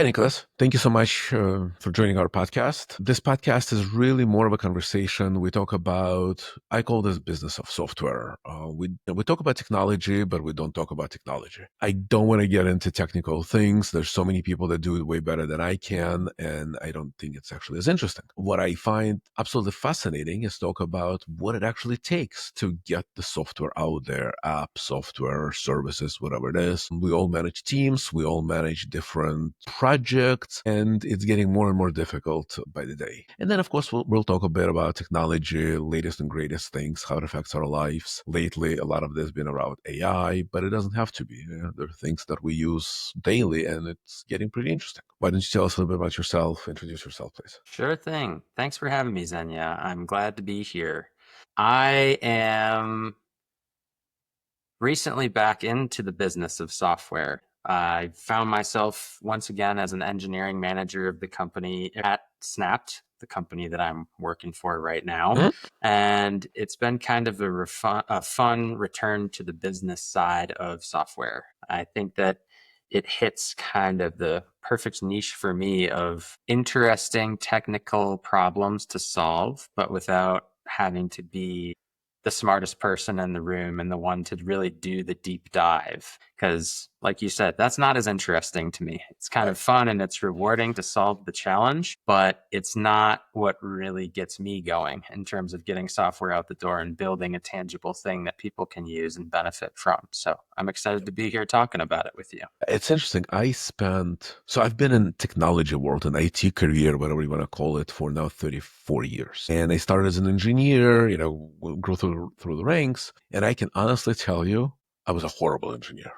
Hi, Nicholas. Thank you so much for joining our podcast. This podcast is really more of a conversation. We talk about, I call this business of software. We talk about technology, but we don't talk about technology. I don't want to get into technical things. There's so many people that do it way better than I can, and I don't think it's actually as interesting. What I find absolutely fascinating is talk about what it actually takes to get the software out there, app, software, services, whatever it is. We all manage teams. We all manage different projects, and it's getting more and more difficult by the day. And then, of course, we'll talk a bit about technology, latest and greatest things, how it affects our lives. Lately, a lot of this has been around AI, but it doesn't have to be. There are things that we use daily, and it's getting pretty interesting. Why don't you tell us a little bit about yourself? Introduce yourself, please. Sure thing. Thanks for having me, Zhenya. I'm glad to be here. I am recently back into the business of software. I found myself once again as an engineering manager of the company at Snappt, the company that I'm working for right now. Mhm. And it's been kind of a fun return to the business side of software. I think that it hits kind of the perfect niche for me of interesting technical problems to solve, but without having to be the smartest person in the room and the one to really do the deep dive. Because, like you said, that's not as interesting to me. It's kind Right. of fun and it's rewarding to solve the challenge, but it's not what really gets me going in terms of getting software out the door and building a tangible thing that people can use and benefit from. So I'm excited to be here talking about it with you. It's interesting. I've been in technology world, an IT career, whatever you want to call it, for now 34 years. And I started as an engineer, grew through the ranks. And I can honestly tell you, I was a horrible engineer.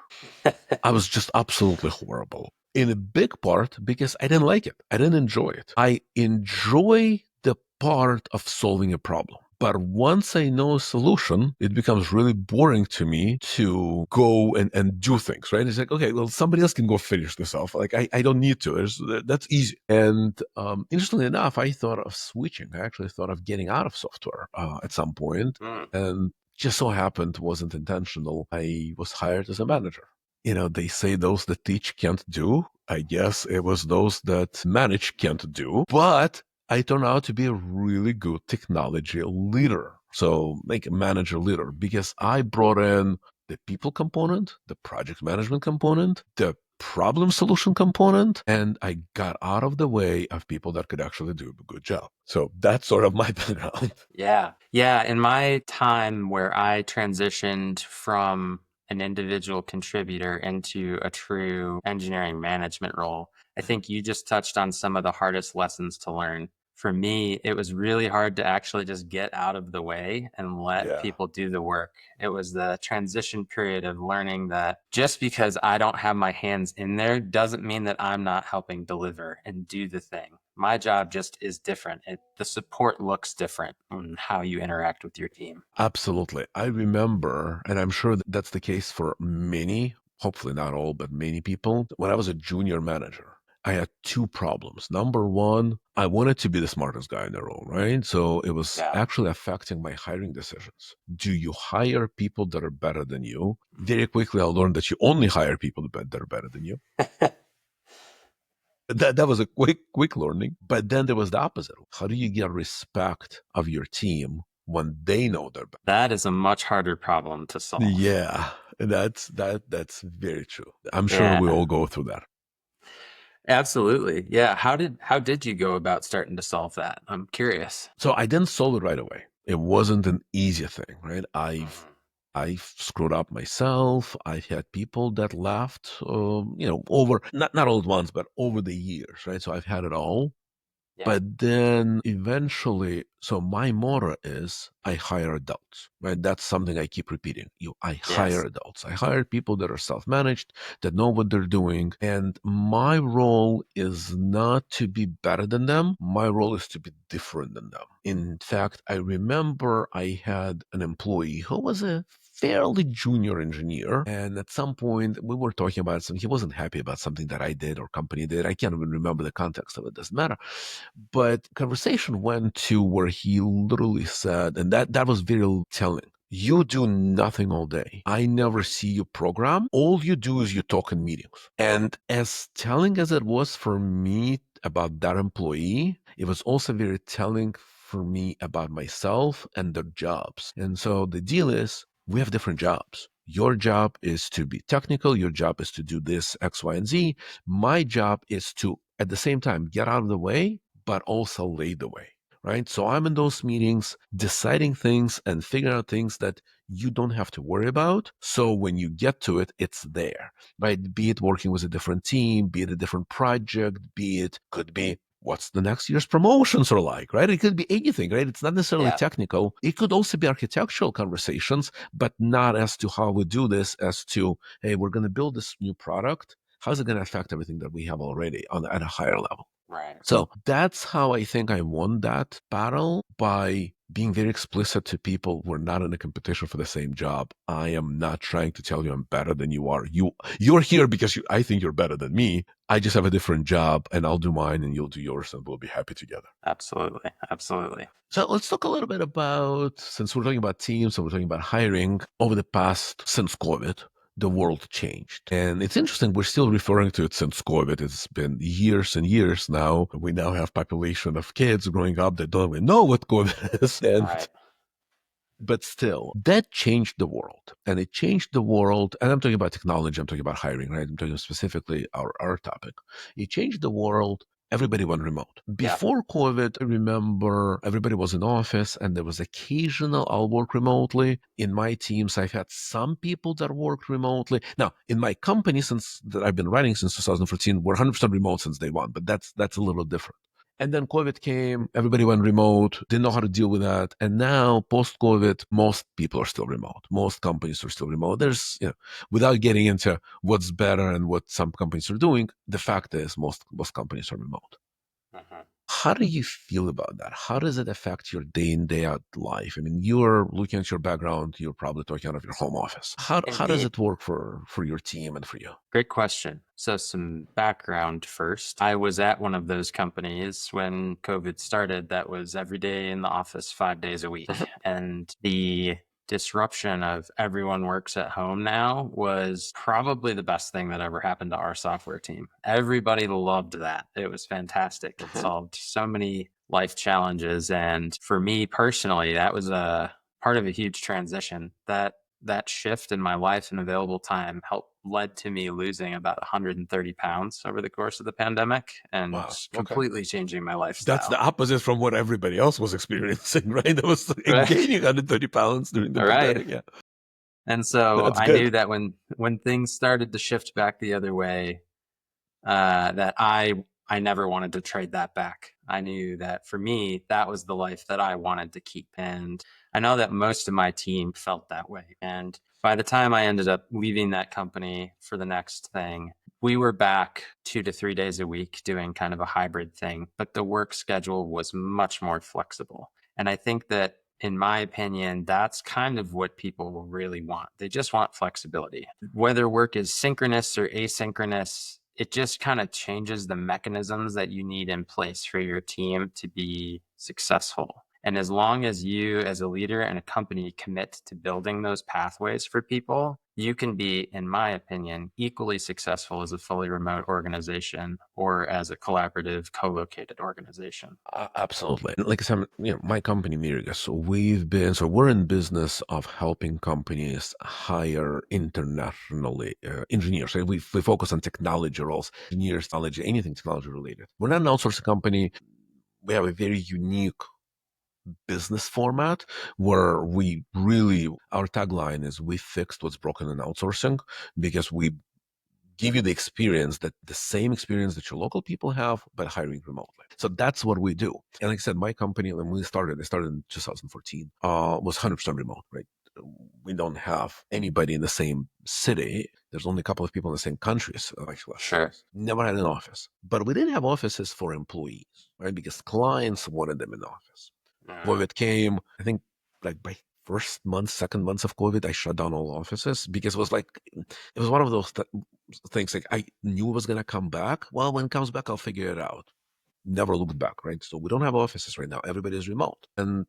I was just absolutely horrible. In a big part because I didn't like it. I didn't enjoy it. I enjoy the part of solving a problem. But once I know a solution, it becomes really boring to me to go and do things, right? It's like, okay, well, somebody else can go finish this off. Like, I don't need to. That's easy. And interestingly enough, I thought of switching. I actually thought of getting out of software at some point. Mm. And just so happened, wasn't intentional. I was hired as a manager. They say those that teach can't do. I guess it was those that manage can't do. But I turned out to be a really good technology leader. So, like a manager leader, because I brought in the people component, the project management component, the problem solution component, and I got out of the way of people that could actually do a good job. So that's sort of my background. Yeah. Yeah. In my time where I transitioned from an individual contributor into a true engineering management role, I think you just touched on some of the hardest lessons to learn. For me, it was really hard to actually just get out of the way and let Yeah. people do the work. It was the transition period of learning that just because I don't have my hands in there doesn't mean that I'm not helping deliver and do the thing. My job just is different. The support looks different on how you interact with your team. Absolutely. I remember, and I'm sure that's the case for many, hopefully not all, but many people. When I was a junior manager, I had two problems. Number one, I wanted to be the smartest guy in the room, right? So it was Yeah. actually affecting my hiring decisions. Do you hire people that are better than you? Very quickly, I learned that you only hire people that are better than you. That was a quick learning. But then there was the opposite. How do you get respect of your team when they know they're better? That is a much harder problem to solve. Yeah, that's very true. I'm sure we Yeah, all go through that. absolutely. Yeah. How did you go about starting to solve that? I'm curious. So I didn't solve it right away. It wasn't an easy thing, right? Mhm. I've screwed up myself. I've had people that left, over not all at once, but over the years, right? So I've had it all. Yeah. But then eventually, so my motto is I hire adults, right? That's something I keep repeating. I hire Yes. adults. I hire people that are self-managed, that know what they're doing. And my role is not to be better than them. My role is to be different than them. In fact, I remember I had an employee who was a fairly junior engineer. And at some point, we were talking about something. He wasn't happy about something that I did or company did. I can't even remember the context of it. Doesn't matter. But conversation went to where he literally said, and that was very telling. You do nothing all day. I never see you program. All you do is you talk in meetings. And as telling as it was for me about that employee, it was also very telling for me about myself and their jobs. And so the deal is we have different jobs. Your job is to be technical. Your job is to do this X, Y, and Z. My job is to, at the same time, get out of the way, but also lead the way, right? So I'm in those meetings deciding things and figuring out things that you don't have to worry about. So when you get to it, it's there, right? Be it working with a different team, be it a different project, be it could be what's the next year's promotions are like, right? It could be anything, right? It's not necessarily Yeah. technical. It could also be architectural conversations, but not as to how we do this, as to, hey, we're going to build this new product. How's it going to affect everything that we have already at a higher level? Right. So that's how I think I won that battle, by being very explicit to people. We're not in a competition for the same job. I am not trying to tell you I'm better than you are. You're here because I think you're better than me. I just have a different job, and I'll do mine and you'll do yours, and we'll be happy together. Absolutely. Absolutely. So let's talk a little bit about, since we're talking about teams and we're talking about hiring, over the past, since COVID, the world changed. And it's interesting, we're still referring to it since COVID. It's been years and years now. We now have population of kids growing up that don't even know what COVID is. Right. But still, that changed the world. And it changed the world. And I'm talking about technology, I'm talking about hiring, right? I'm talking specifically our topic. It changed the world. Everybody went remote. Yeah. Before COVID, I remember everybody was in office and there was occasional I'll work remotely. In my teams, I've had some people that worked remotely. Now, in my company, since that I've been running since 2014, we're 100% remote since day one, but that's a little different. And then COVID came, everybody went remote, didn't know how to deal with that. And now, post COVID, most people are still remote. Most companies are still remote. Without getting into what's better and what some companies are doing, the fact is most companies are remote. Mhm. How do you feel about that? How does it affect your day in, day out life? I mean, you're looking at your background, you're probably talking out of your home office. How does Indeed. it work for your team and for you? Great question. So, some background first. I was at one of those companies when COVID started that was every day in the office, 5 days a week. Mhm. And the disruption of everyone works at home now was probably the best thing that ever happened to our software team. Everybody loved that. It was fantastic. It Mhm. solved so many life challenges. And for me personally, that was a part of a huge transition. That shift in my life and available time helped led to me losing about 130 pounds over the course of the pandemic and Wow. Okay. completely changing my That's lifestyle. the opposite from what everybody else was experiencing, right? That was Right. gaining 130 pounds during the All right. pandemic. Yeah, And so that's I knew good. that when things started to shift back the other way, that I never wanted to trade that back. I knew that for me, that was the life that I wanted to keep. And I know that most of my team felt that way. And by the time I ended up leaving that company for the next thing, we were back 2 to 3 days a week doing kind of a hybrid thing, but the work schedule was much more flexible. And I think that, in my opinion, that's kind of what people really want. They just want flexibility. Whether work is synchronous or asynchronous, it just kind of changes the mechanisms that you need in place for your team to be successful. And as long as you, as a leader and a company, commit to building those pathways for people, you can be, in my opinion, equally successful as a fully remote organization or as a collaborative, co located organization. Absolutely. Like I said, my company, Mirigos, so we're in business of helping companies hire internationally engineers. Right? We focus on technology roles, engineers, technology, anything technology related. We're not an outsourcing company. We have a very unique business format where our tagline is we fixed what's broken in outsourcing, because we give you the same experience that your local people have, but hiring remotely. So that's what we do. And like I said, my company, when I started in 2014, was 100% remote, right? We don't have anybody in the same city. There's only a couple of people in the same countries, actually, Sure. cities. Never had an office. But we didn't have offices for employees, right? Because clients wanted them in office. Mm, COVID came, I think, like by first month, second months of COVID, I shut down all offices, because it was one of those things like I knew it was going to come back. Well, when it comes back, I'll figure it out. Never looked back, right? So we don't have offices right now. Everybody is remote. And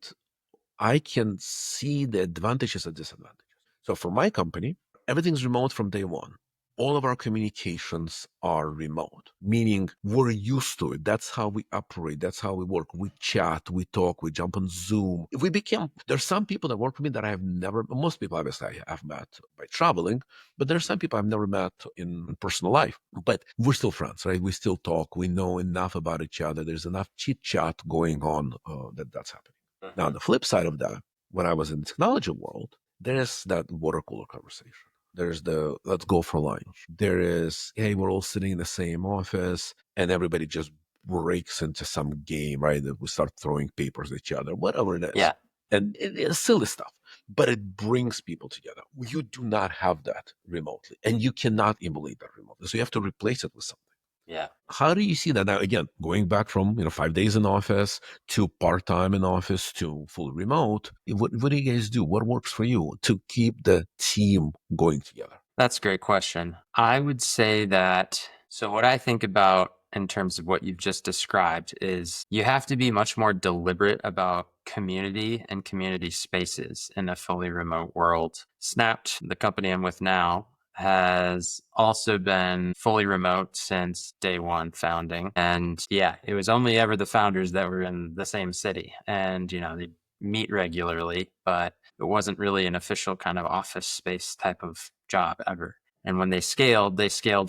I can see the advantages and disadvantages. So for my company, everything's remote from day one. All of our communications are remote, meaning we're used to it. That's how we operate. That's how we work. We chat, we talk, we jump on Zoom. If we became, there's some people that work for me that I have never, most people obviously I've met by traveling, but there's some people I've never met in personal life. But we're still friends, right? We still talk. We know enough about each other. There's enough chit chat going on that's happening. Now, on Mhm. the flip side of that, when I was in the technology world, there's that water cooler conversation. There's the let's go for lunch. There is, hey, we're all sitting in the same office and everybody just breaks into some game, right? That we start throwing papers at each other, whatever it is. Yeah. And it's silly stuff, but it brings people together. You do not have that remotely, and you cannot emulate that remotely. So you have to replace it with something. Yeah. How do you see that now? Again, going back from 5 days in office to part-time in office to full remote. What do you guys do? What works for you to keep the team going together? That's a great question. I would say that, so what I think about in terms of what you've just described is you have to be much more deliberate about community and community spaces in a fully remote world. Snappt, the company I'm with now, has also been fully remote since day one founding. And yeah, it was only ever the founders that were in the same city. And, they meet regularly, but it wasn't really an official kind of office space type of job ever. And when they scaled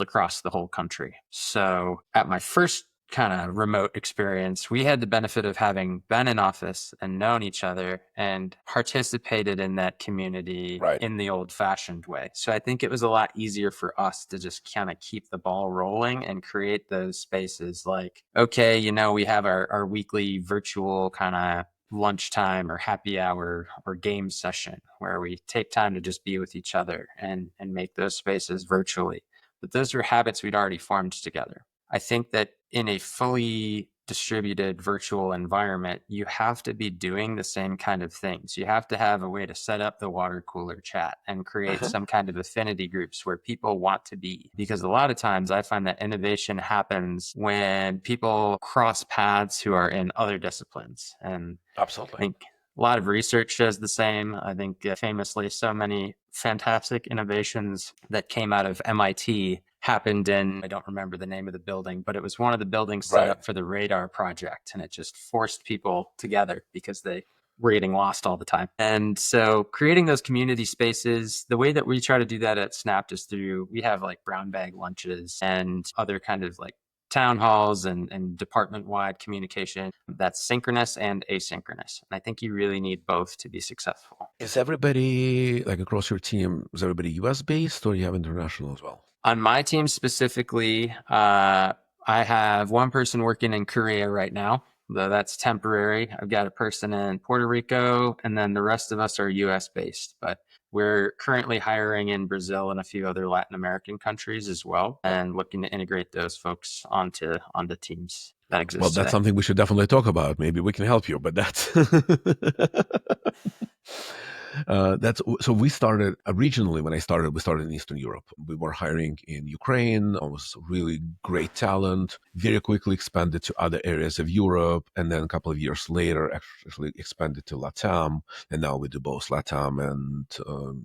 across the whole country. So at my first kind of remote experience, we had the benefit of having been in office and known each other and participated in that community Right. in the old fashioned way. So I think it was a lot easier for us to just kind of keep the ball rolling and create those spaces like, okay, we have our weekly virtual kind of lunchtime or happy hour or game session where we take time to just be with each other and make those spaces virtually. But those were habits we'd already formed together. I think that in a fully distributed virtual environment, you have to be doing the same kind of things. You have to have a way to set up the water cooler chat and create Uh-huh. some kind of affinity groups where people want to be. Because a lot of times I find that innovation happens when people cross paths who are in other disciplines. And I Absolutely. think a lot of research shows the same. I think famously, so many fantastic innovations that came out of MIT happened in, I don't remember the name of the building, but it was one of the buildings set Right. up for the radar project. And it just forced people together because they were getting lost all the time. And so creating those community spaces, the way that we try to do that at Snappt is through, we have like brown bag lunches and other kind of like town halls and department wide communication that's synchronous and asynchronous. And I think you really need both to be successful. Is everybody like across your team? Is everybody U.S. based, or you have international as well? On my team specifically, I have one person working in Korea right now, though that's temporary. I've got a person in Puerto Rico, and then the rest of us are US based. But we're currently hiring in Brazil and a few other Latin American countries as well, and looking to integrate those folks onto teams that Well, exist that's today. something we should definitely talk about. Maybe we can help you, but that's that's so we started originally when I started, we started in Eastern Europe. We were hiring in Ukraine. It was really great talent, very quickly expanded to other areas of Europe. And then a couple of years later, actually expanded to LATAM. And now we do both LATAM and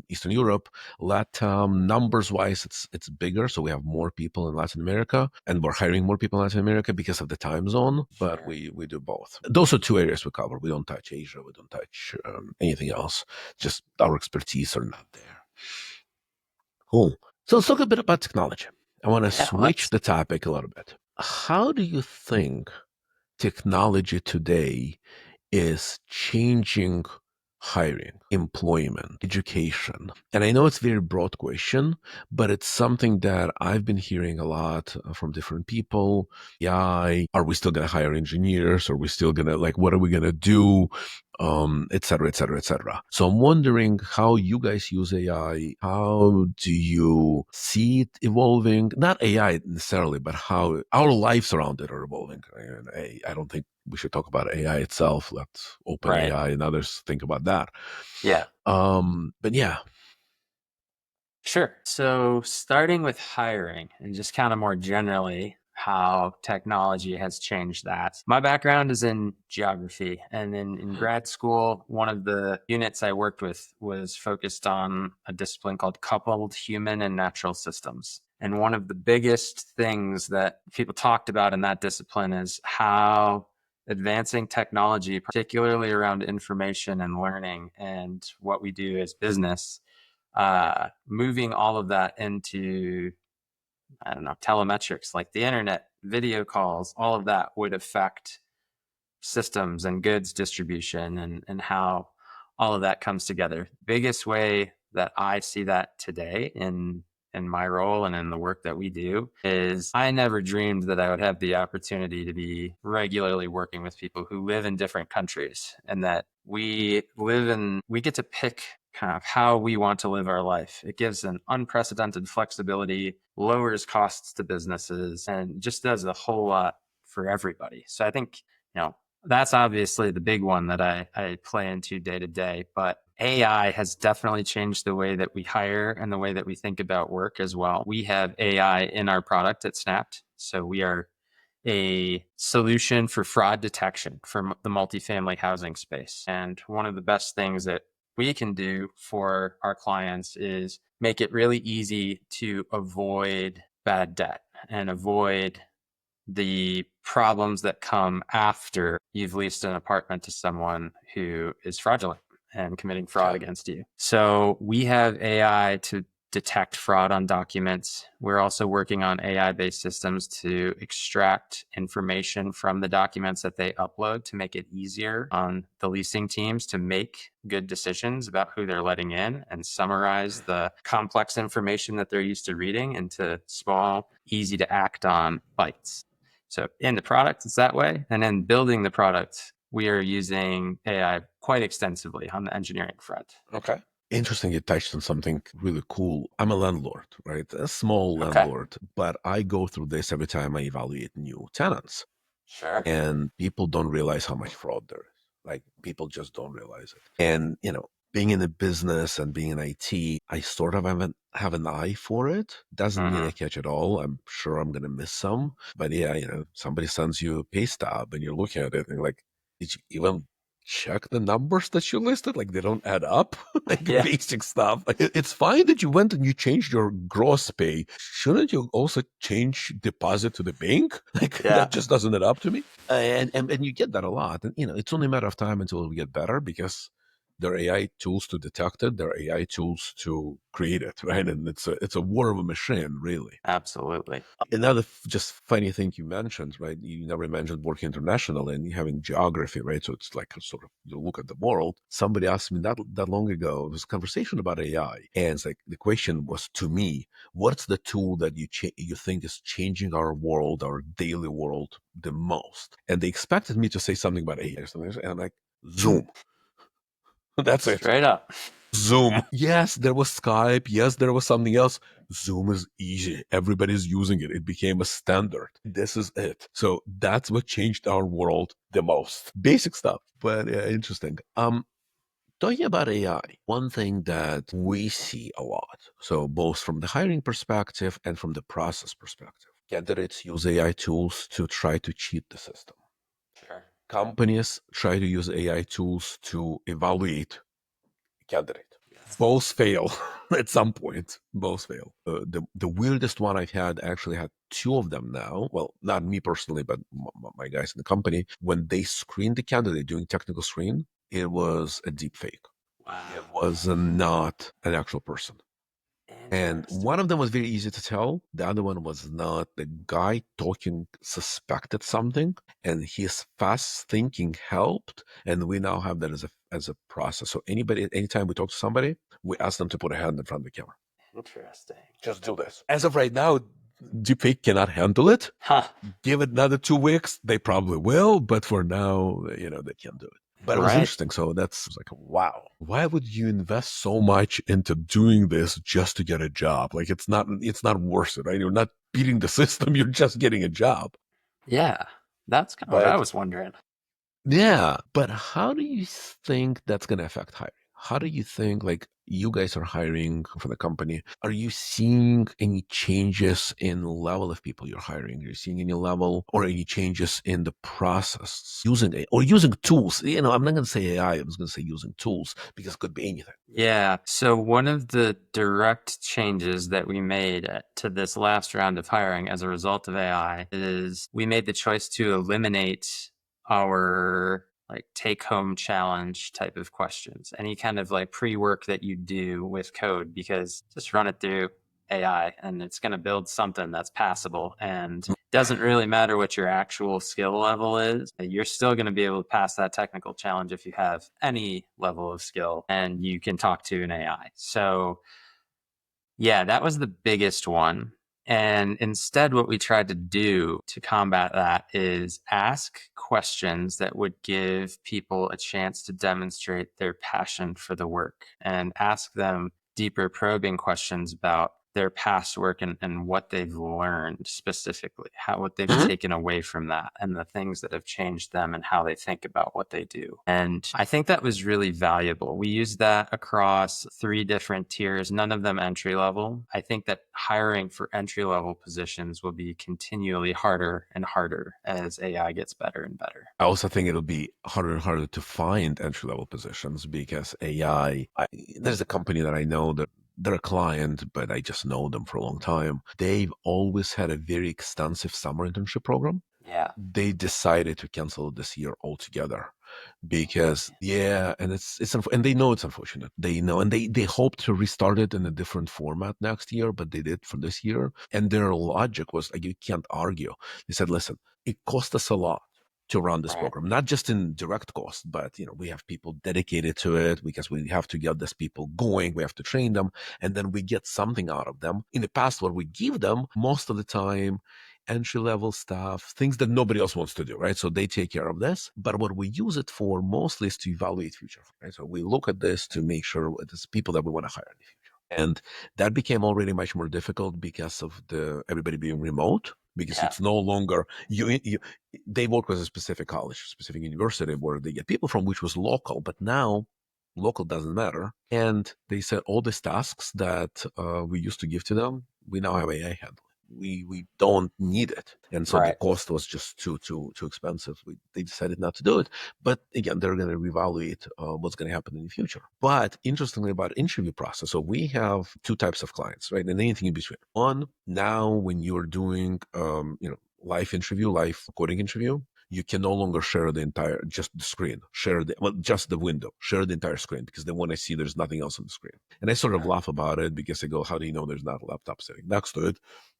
Eastern Europe. LATAM, numbers wise, it's bigger. So we have more people in Latin America and we're hiring more people in Latin America because of the time zone, but Sure. we do both. Those are two areas we cover. We don't touch Asia. We don't touch anything else. Just our expertise are not there. Cool. So let's talk a bit about technology. I want to Yeah, switch let's. the topic a little bit. How do you think technology today is changing hiring, employment, education? And I know it's a very broad question, but it's something that I've been hearing a lot from different people. AI, are we still going to hire engineers? Are we still going to what are we going to do? Et cetera, et cetera, et cetera. So I'm wondering how you guys use AI. How do you see it evolving? Not AI necessarily, but how our lives around it are evolving. And I don't think we should talk about AI itself. Let's open Right. AI and others think about that. Yeah. But yeah, Sure. So starting with hiring and just kind of more generally, how technology has changed that. My background is in geography, and then in grad school, one of the units I worked with was focused on a discipline called coupled human and natural systems. And one of the biggest things that people talked about in that discipline is how advancing technology, particularly around information and learning and what we do as business, moving all of that into, I don't know, telemetrics, like the internet, video calls, all of that would affect systems and goods distribution, and how all of that comes together. Biggest way that I see that today in my role and in the work that we do is I never dreamed that I would have the opportunity to be regularly working with people who live in different countries, and that we get to pick kind of how we want to live our life. It gives an unprecedented flexibility, lowers costs to businesses, and just does a whole lot for everybody. So I think, that's obviously the big one that I play into day to day. But AI has definitely changed the way that we hire and the way that we think about work as well. We have AI in our product at Snappt. So we are a solution for fraud detection for the multifamily housing space. And one of the best things that we can do for our clients is make it really easy to avoid bad debt and avoid the problems that come after you've leased an apartment to someone who is fraudulent and committing fraud Okay. against you. So we have AI to detect fraud on documents. We're also working on AI-based systems to extract information from the documents that they upload to make it easier on the leasing teams to make good decisions about who they're letting in, and summarize the complex information that they're used to reading into small, easy to act on bites. So in the product, it's that way. And then building the product, we are using AI quite extensively on the engineering front. Okay. Interesting, you touched on something really cool. I'm a landlord, right? A small Okay. landlord, but I go through this every time I evaluate new tenants. Sure. And people don't realize how much fraud there is. Like, people just don't realize it. And, being in a business and being in IT, I sort of have an eye for it. Doesn't mean I Mm-hmm. catch it all. I'm sure I'm going to miss some. But yeah, somebody sends you a pay stub and you're looking at it and you're like, did you even check the numbers that you listed? Like, they don't add up. Like, Yeah. basic stuff. Like, it's fine that you went and you changed your gross pay. Shouldn't you also change deposit to the bank? Like, Yeah. that just doesn't add up to me. And you get that a lot. And it's only a matter of time until we get better, because there are AI tools to detect it. There are AI tools to create it, right? And it's a war of a machine, really. Absolutely. Another just funny thing you mentioned, right? You never mentioned working internationally and having geography, right? So it's like a sort of, you look at the world. Somebody asked me that long ago, it was a conversation about AI. And it's like, the question was to me, what's the tool that you think is changing our world, our daily world the most? And they expected me to say something about AI. And I'm like, Zoom. That's it. Straight up. Zoom. Yes, there was Skype. Yes, there was something else. Zoom is easy. Everybody's using it. It became a standard. This is it. So that's what changed our world the most. Basic stuff, but interesting. Talking about AI, one thing that we see a lot, so both from the hiring perspective and from the process perspective, candidates use AI tools to try to cheat the system. Sure. Companies try to use AI tools to evaluate candidate. Yes. Both fail at some point. Both fail. The weirdest one I've had, actually had two of them now. Well, not me personally, but my guys in the company. When they screened the candidate doing technical screen, it was a deep fake. It Wow. was not an actual person. And Interesting. one of them was very easy to tell. The other one was not. The guy talking suspected something, and his fast thinking helped. And we now have that as a process. So anytime we talk to somebody, we ask them to put a hand in front of the camera. Interesting. Just do this. As of right now, deepfake cannot handle it. Huh. Give it another 2 weeks, they probably will. But for now, they can't do it. But it was Right. interesting. So that's like, wow. Why would you invest so much into doing this just to get a job? Like, it's not worth it, right? You're not beating the system. You're just getting a job. Yeah. That's kind of what I But was wondering. yeah, but how do you think that's going to affect hiring? How do you think, like, you guys are hiring for the company, are you seeing any changes in level of people you're hiring? Are you seeing any level or any changes in the process using it or using tools? I'm not going to say AI, I was going to say using tools because it could be anything. Yeah. So one of the direct changes that we made to this last round of hiring as a result of AI is we made the choice to eliminate our like take home challenge type of questions, any kind of like pre-work that you do with code, because just run it through AI and it's going to build something that's passable. And it doesn't really matter what your actual skill level is. You're still going to be able to pass that technical challenge if you have any level of skill and you can talk to an AI. So, yeah, that was the biggest one. And instead, what we tried to do to combat that is ask questions that would give people a chance to demonstrate their passion for the work and ask them deeper probing questions about their past work and what they've learned specifically, what they've taken away from that and the things that have changed them and how they think about what they do. And I think that was really valuable. We used that across 3 different tiers, none of them entry level. I think that hiring for entry level positions will be continually harder and harder as AI gets better and better. I also think it'll be harder and harder to find entry level positions because AI. There's a company that I know that they're a client, but I just know them for a long time. They've always had a very extensive summer internship program. Yeah. They decided to cancel it this year altogether because yeah, and and they know it's unfortunate. They know, and they hope to restart it in a different format next year, but they did for this year. And their logic was like, you can't argue. They said, listen, it cost us a lot to run this Right. program, not just in direct cost, but we have people dedicated to it because we have to get these people going, we have to train them, and then we get something out of them. In the past, what we give them most of the time, entry level stuff, things that nobody else wants to do, right? So they take care of this. But what we use it for mostly is to evaluate future, right? So we look at this to make sure it's people that we want to hire in the future. And that became already much more difficult because of the everybody being remote, because Yeah. it's no longer you they work with a specific college, specific university where they get people from, which was local, but now local doesn't matter. And they said all these tasks that we used to give to them, we now have AI handle. We don't need it, and so the Right. cost was just too expensive. They decided not to do it. But again, they're going to reevaluate what's going to happen in the future. But interestingly, about interview process, so we have 2 types of clients, right, and anything in between. One, now when you're doing live interview, live coding interview, you can no longer share the entire just the screen, just the window, share the entire screen because they want to see there's nothing else on the screen. And I sort of laugh about it because I go, how do you know there's not a laptop sitting next to it?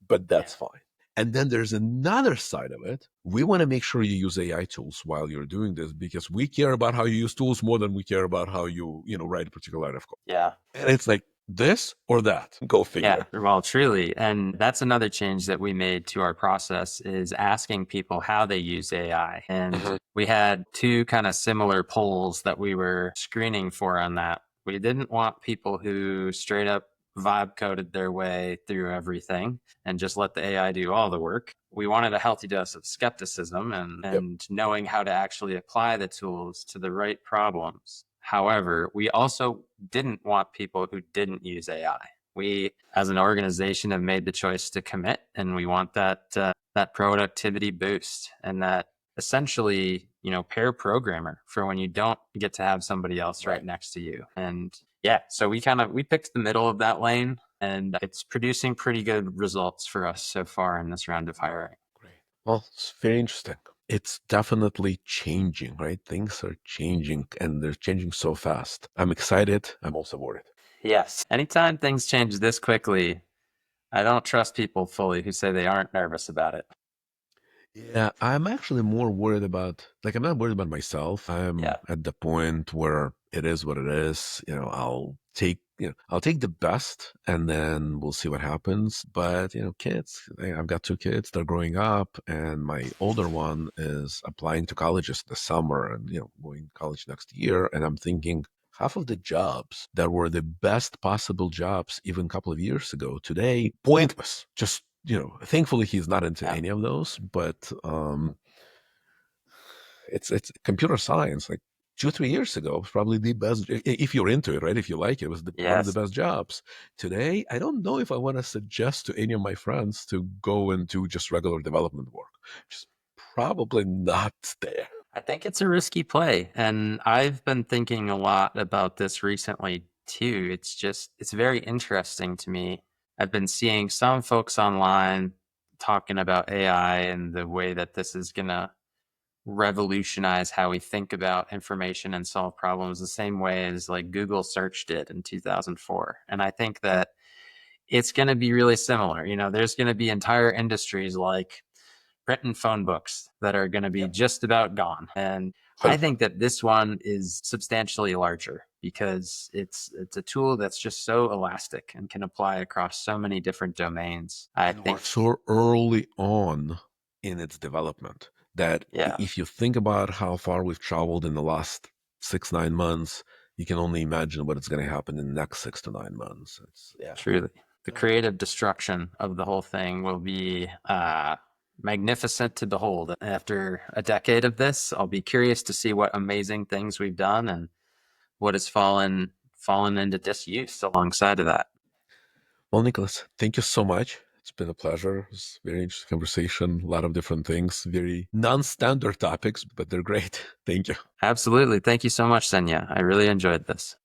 But Yeah. that's fine. And then there's another side of it. We want to make sure you use AI tools while you're doing this because we care about how you use tools more than we care about how you write a particular line of code. Yeah. And it's like this or that. Go Yeah, figure. well, truly. And that's another change that we made to our process is asking people how they use AI. And we had 2 kind of similar polls that we were screening for on that. We didn't want people who straight up vibe coded their way through everything and just let the AI do all the work. We wanted a healthy dose of skepticism Yep. and knowing how to actually apply the tools to the right problems. However, we also didn't want people who didn't use AI. We, as an organization, have made the choice to commit, and we want that productivity boost and that essentially, pair programmer for when you don't get to have somebody else right next to you. And yeah, so we picked the middle of that lane, and it's producing pretty good results for us so far in this round of hiring. Great. Well, it's very interesting. It's definitely changing, right? Things are changing and they're changing so fast. I'm excited. I'm also worried. Yes. Anytime things change this quickly, I don't trust people fully who say they aren't nervous about it. Yeah, I'm actually more worried about, like, I'm not worried about myself. I'm Yeah. at the point where it is what it is. I'll take the best and then we'll see what happens. But, kids, I've got 2 kids, they're growing up, and my older one is applying to colleges this summer and, going to college next year. And I'm thinking, half of the jobs that were the best possible jobs even a couple of years ago, today, pointless. Just thankfully he's not into Yeah. any of those, but it's computer science, like 2, 3 years ago, it was probably the best, if you're into it, right? If you like it, it was one of the Yes. best jobs. Today, I don't know if I want to suggest to any of my friends to go and do just regular development work. Just probably not there. I think it's a risky play. And I've been thinking a lot about this recently too. It's very interesting to me. I've been seeing some folks online talking about AI and the way that this is going to revolutionize how we think about information and solve problems the same way as like Google search did in 2004. And I think that it's going to be really similar. There's going to be entire industries like printing phone books that are going to be Yep. just about gone. And Well, I think that this one is substantially larger because it's a tool that's just so elastic and can apply across so many different domains. I and we're think, so early on in its development that yeah, if you think about how far we've traveled in the last 6, 9 months, you can only imagine what is going to happen in the next 6 to 9 months. Yeah. truly. The creative destruction of the whole thing will be magnificent to behold. After a decade of this, I'll be curious to see what amazing things we've done and what has fallen into disuse alongside of that. Well, Nicholas, thank you so much. It's been a pleasure. It's a very interesting conversation, a lot of different things, very non-standard topics, but they're great. Thank you. Absolutely. Thank you so much, Zhenya. I really enjoyed this.